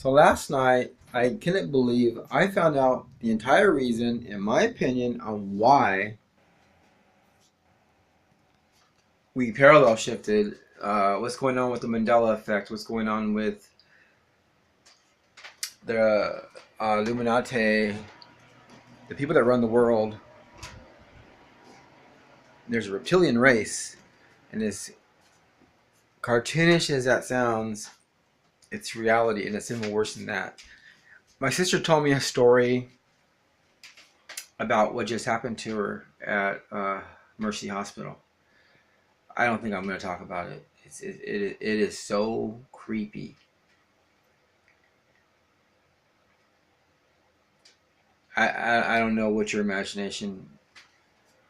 So last night, I couldn't believe I found out the entire reason, in my opinion, on why we parallel shifted. What's going on with the Mandela effect? What's going on with the Illuminati, the people that run the world? There's a reptilian race, and as cartoonish as that sounds, it's reality, and it's even worse than that. My sister told me a story about what just happened to her at Mercy Hospital. I don't think I'm going to talk about it. It is so creepy. I don't know what your imagination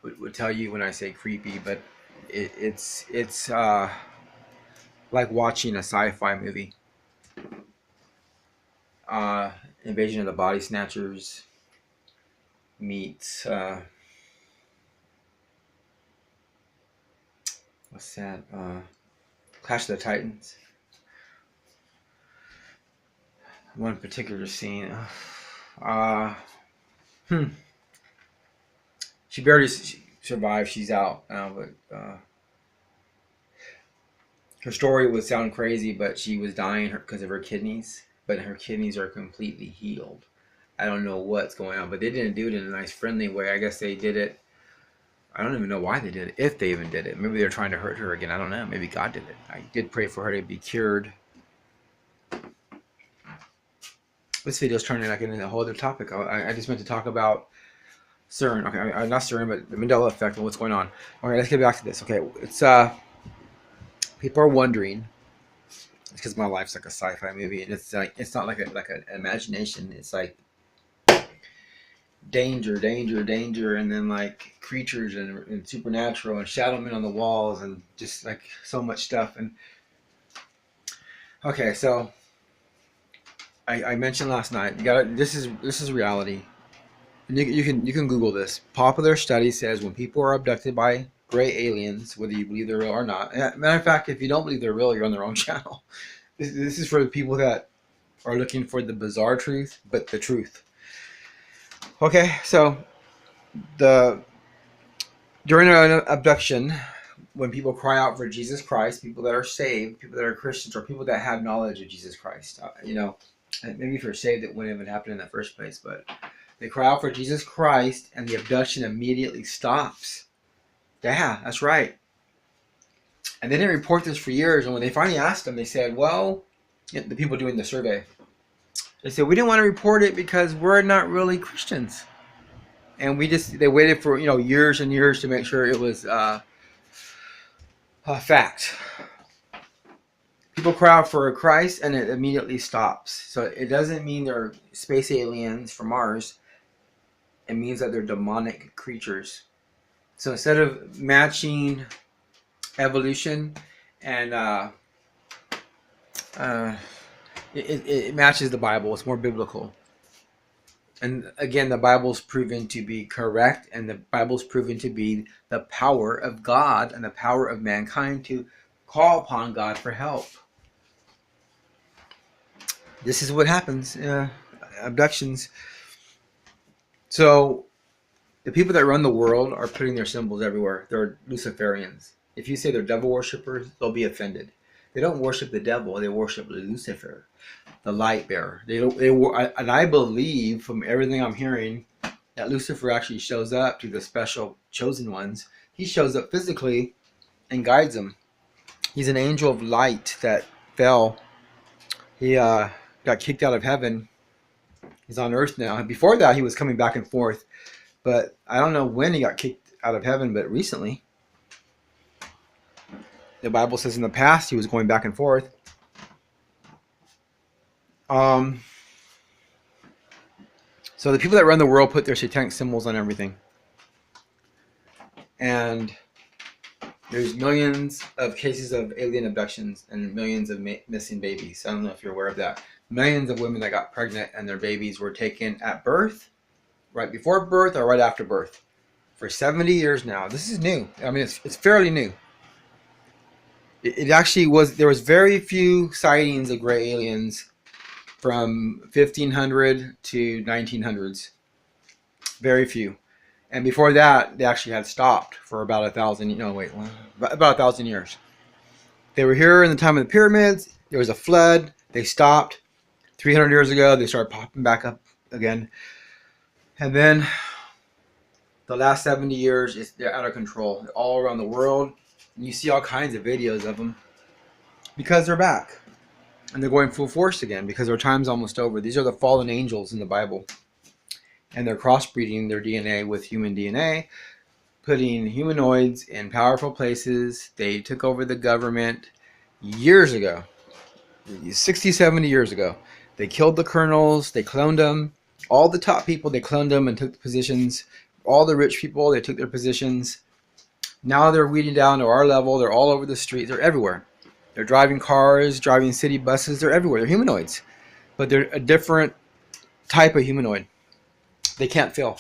would tell you when I say creepy, but it's like watching a sci-fi movie. Uh, Invasion of the Body Snatchers meets what's that? Clash of the Titans. One particular scene. Uh, hmm. She barely survived. She's out now, but her story would sound crazy, but she was dying because of her kidneys. But her kidneys are completely healed. I don't know what's going on, but they didn't do it in a nice, friendly way. I guess they did it. I don't even know why they did it, if they even did it. Maybe they're trying to hurt her again. I don't know. Maybe God did it. I did pray for her to be cured. This video is turning like into a whole other topic. I just meant to talk about CERN. Okay, not CERN, but the Mandela effect and what's going on. Okay, let's get back to this. Okay, it's people are wondering. It's because my life's like a sci-fi movie, and it's not like an imagination. It's like danger, danger, danger, and then like creatures and supernatural and shadow men on the walls and just like so much stuff. And okay, so I mentioned last night. You got this is reality. And you can Google this. Popular study says when people are abducted by gray aliens, whether you believe they're real or not. Matter of fact, if you don't believe they're real, you're on the wrong channel. This is for the people that are looking for the bizarre truth, but the truth. Okay, so the during an abduction, when people cry out for Jesus Christ, people that are saved, people that are Christians, or people that have knowledge of Jesus Christ, maybe if you're saved, it wouldn't even happen in the first place, but they cry out for Jesus Christ, and the abduction immediately stops. Yeah, that's right. And they didn't report this for years, and when they finally asked them, they said, well, the people doing the survey, they said, we didn't want to report it because we're not really Christians. And they waited for, years and years to make sure it was a fact. People cry out for Christ, and it immediately stops. So it doesn't mean they're space aliens from Mars. It means that they're demonic creatures. So instead of matching evolution and it matches the Bible, it's more biblical. And again, the Bible's proven to be correct, and the Bible's proven to be the power of God and the power of mankind to call upon God for help. This is what happens. Abductions. So the people that run the world are putting their symbols everywhere. They're Luciferians. If you say they're devil worshippers, they'll be offended. They don't worship the devil. They worship Lucifer, the light bearer. And I believe from everything I'm hearing that Lucifer actually shows up to the special chosen ones. He shows up physically and guides them. He's an angel of light that fell. He got kicked out of heaven. He's on earth now. Before that, he was coming back and forth. But I don't know when he got kicked out of heaven, but recently. The Bible says in the past he was going back and forth. So the people that run the world put their satanic symbols on everything. And there's millions of cases of alien abductions and millions of missing babies. I don't know if you're aware of that. Millions of women that got pregnant and their babies were taken at birth, right before birth, or right after birth. For 70 years now. This is new. I mean, it's fairly new. It actually was, there was very few sightings of gray aliens from 1500 to 1900s. Very few. And before that, they actually had stopped for about 1,000. No, wait, about 1,000 years. They were here in the time of the pyramids. There was a flood. They stopped. 300 years ago, they started popping back up again. And then the last 70 years, they're out of control. They're all around the world. And you see all kinds of videos of them because they're back. And they're going full force again because their time's almost over. These are the fallen angels in the Bible. And they're crossbreeding their DNA with human DNA, putting humanoids in powerful places. They took over the government years ago, 60, 70 years ago. They killed the colonels. They cloned them. All the top people, they cloned them and took the positions. All the rich people, they took their positions. Now they're weeding down to our level. They're all over the streets. They're everywhere. They're driving cars, driving city buses. They're everywhere. They're humanoids. But they're a different type of humanoid. They can't feel.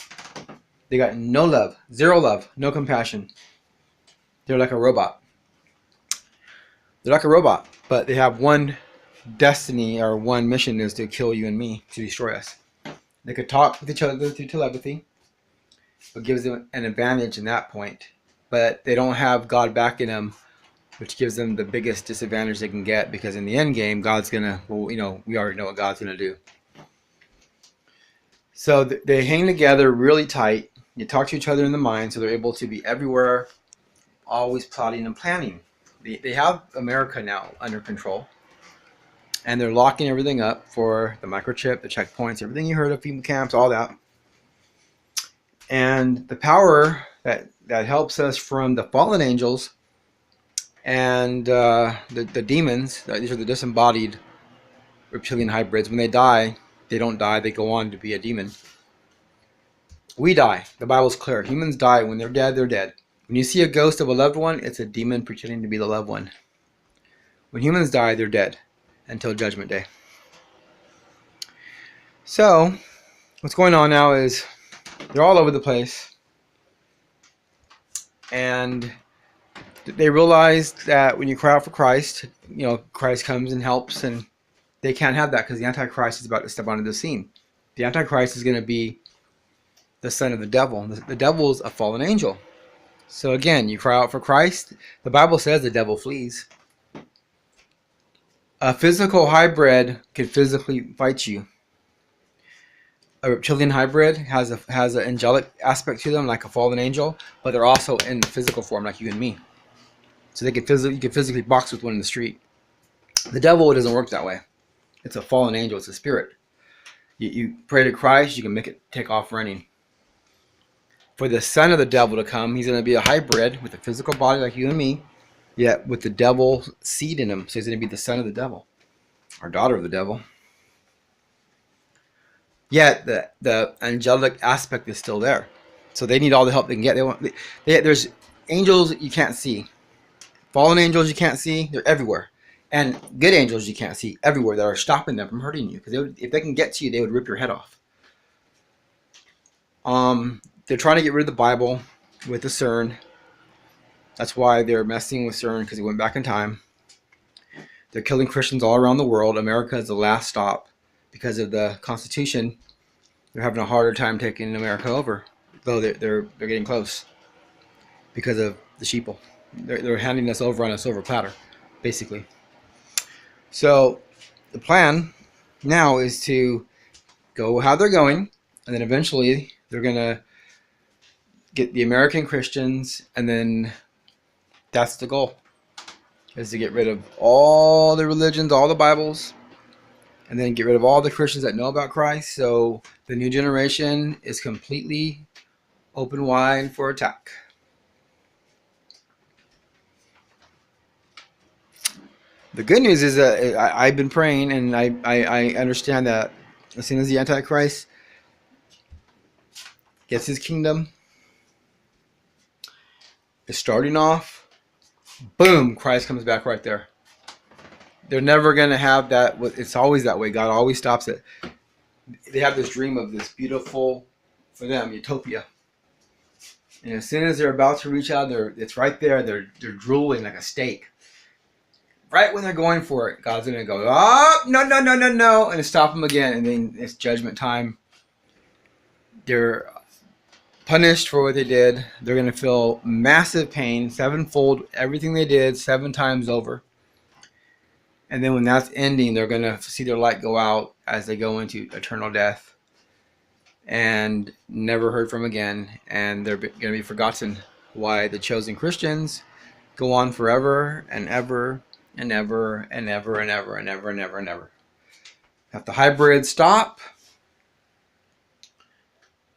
They got no love, zero love, no compassion. They're like a robot. They're like a robot, but they have one destiny or one mission is to kill you and me, to destroy us. They could talk with each other through telepathy, but gives them an advantage in that point. But they don't have God backing them, which gives them the biggest disadvantage they can get, because in the end game, God's gonna, well, we already know what God's gonna do. So they hang together really tight. You talk to each other in the mind, so they're able to be everywhere, always plotting and planning. They have America now under control, and they're locking everything up for the microchip, the checkpoints, everything you heard of, FEMA camps, all that. And the power that helps us from the fallen angels and the demons, these are the disembodied reptilian hybrids. When they die, they don't die, they go on to be a demon. We die. The Bible's clear. Humans die. When they're dead, they're dead. When you see a ghost of a loved one, it's a demon pretending to be the loved one. When humans die, they're dead until Judgment Day. So, what's going on now is they're all over the place. And they realize that when you cry out for Christ, Christ comes and helps, and they can't have that because the Antichrist is about to step onto the scene. The Antichrist is going to be the son of the devil. The devil is a fallen angel. So again, you cry out for Christ. The Bible says the devil flees. A physical hybrid can physically fight you. A reptilian hybrid has an angelic aspect to them, like a fallen angel, but they're also in the physical form, like you and me. So you can physically box with one in the street. The devil, it doesn't work that way. It's a fallen angel. It's a spirit. You pray to Christ, you can make it take off running. For the son of the devil to come, he's going to be a hybrid with a physical body like you and me, yet with the devil seed in him. So he's going to be the son of the devil, or daughter of the devil. Yet the angelic aspect is still there. So they need all the help they can get. There's angels you can't see. Fallen angels you can't see. They're everywhere. And good angels you can't see everywhere that are stopping them from hurting you. Because if they can get to you, they would rip your head off. They're trying to get rid of the Bible with the CERN. That's why they're messing with CERN, because it went back in time. They're killing Christians all around the world. America is the last stop. Because of the Constitution, they're having a harder time taking America over. Though they're getting close. Because of the sheeple. They're handing us over on a silver platter, basically. So the plan now is to go how they're going, and then eventually they're going to get the American Christians, and then that's the goal, is to get rid of all the religions, all the Bibles, and then get rid of all the Christians that know about Christ. So the new generation is completely open wide for attack. The good news is that I've been praying, and I understand that as soon as the Antichrist gets his kingdom, is starting off, boom, Christ comes back right there. They're never going to have that. It's always that way. God always stops it. They have this dream of this beautiful, for them, utopia. And as soon as they're about to reach out, it's right there. They're drooling like a steak. right when they're going for it, God's going to go, oh, no, no, no, no, no, and stop them again. And then it's judgment time. They're punished for what they did. They're going to feel massive pain, sevenfold, everything they did 7 times over. And then when that's ending, they're going to see their light go out as they go into eternal death and never heard from again. And they're going to be forgotten. Why the chosen Christians go on forever and ever and ever and ever and ever and ever and ever and ever. Have the hybrids stop.